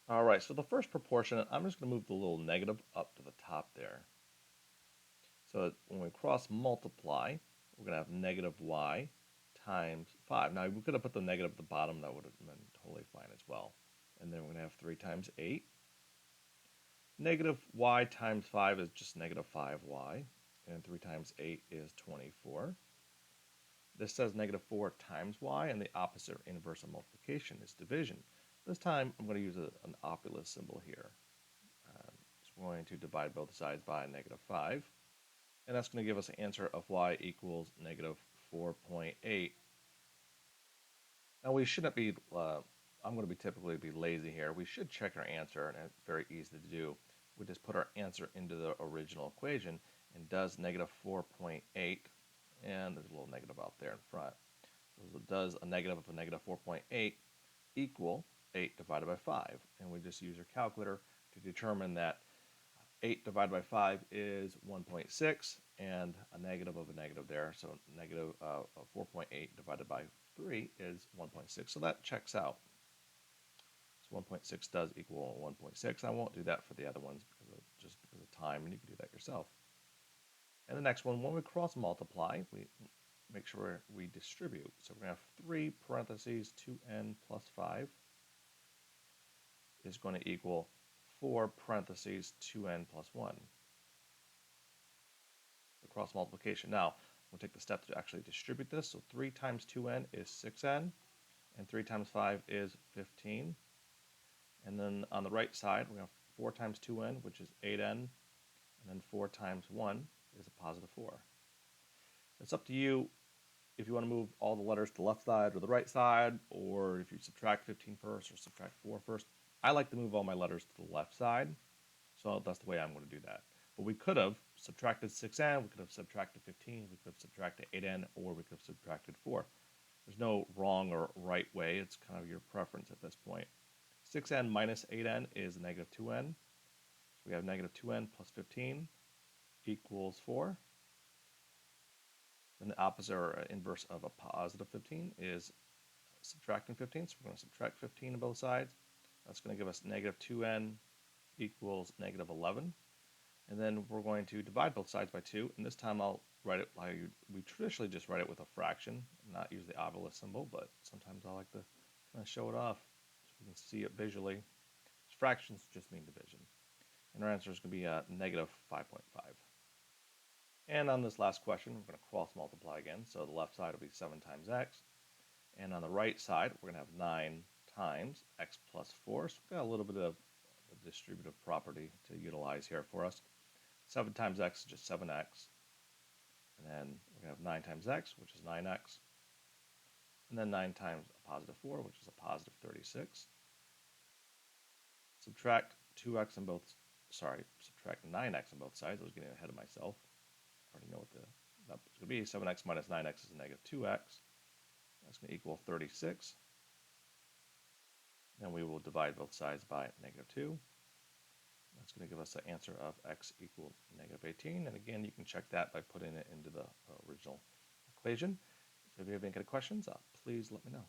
All right, so the first proportion, I'm just going to move the little negative up to the top there. So when we cross multiply, we're going to have negative y times 5. Now, we could have put the negative at the bottom. That would have been totally fine as well. And then we're going to have 3 times 8. Negative y times 5 is just negative 5y. And 3 times 8 is 24. This says negative 4 times y, and the opposite or inverse of multiplication is division. This time, I'm going to use an opulus symbol here. So we're going to divide both sides by negative 5. And that's going to give us an answer of y equals negative 4.8. Now we shouldn't be, I'm going to be typically be lazy here. We should check our answer, and it's very easy to do. We just put our answer into the original equation, and does negative 4.8, and there's a little negative out there in front. So does a negative of a negative 4.8 equal 8 divided by 5? And we just use our calculator to determine that 8 divided by 5 is 1.6, and a negative of a negative there, so negative 4.8 divided by 3 is 1.6, so that checks out. So 1.6 does equal 1.6. I won't do that for the other ones just because of time, and you can do that yourself. And the next one, when we cross multiply, we make sure we distribute. So we're going to have 3 parentheses 2n plus 5 is going to equal 4 parentheses 2n plus 1. The cross multiplication. Now, we'll take the step to actually distribute this. So 3 times 2n is 6n, and 3 times 5 is 15. And then on the right side, we have 4 times 2n, which is 8n, and then 4 times 1 is a positive 4. It's up to you if you want to move all the letters to the left side or the right side, or if you subtract 15 first or subtract 4 first. I like to move all my letters to the left side, so that's the way I'm going to do that. But we could have subtracted 6n, we could have subtracted 15, we could have subtracted 8n, or we could have subtracted 4. There's no wrong or right way, it's kind of your preference at this point. 6n minus 8n is negative 2n. So we have negative 2n plus 15 equals 4. Then the opposite or inverse of a positive 15 is subtracting 15. So we're going to subtract 15 on both sides. That's going to give us negative 2n equals negative 11. And then we're going to divide both sides by 2. And this time I'll write it like we traditionally just write it with a fraction, not use the obelisk symbol, but sometimes I like to kind of show it off so we can see it visually. Fractions just mean division. And our answer is going to be negative 5.5. And on this last question, we're going to cross multiply again. So the left side will be 7 times x. And on the right side, we're going to have 9 times x plus 4. So we've got a little bit of a distributive property to utilize here for us. 7 times x is just 7x. And then we're going to have 9 times x, which is 9x. And then 9 times a positive 4, which is a positive 36. Subtract 2x on both, subtract 9x on both sides. I was getting ahead of myself. I already know what that's going to be. 7x minus 9x is negative 2x. That's going to equal 36. Then we will divide both sides by negative 2. That's going to give us an answer of x equals negative 18. And again, you can check that by putting it into the original equation. So if you have any kind of questions, please let me know.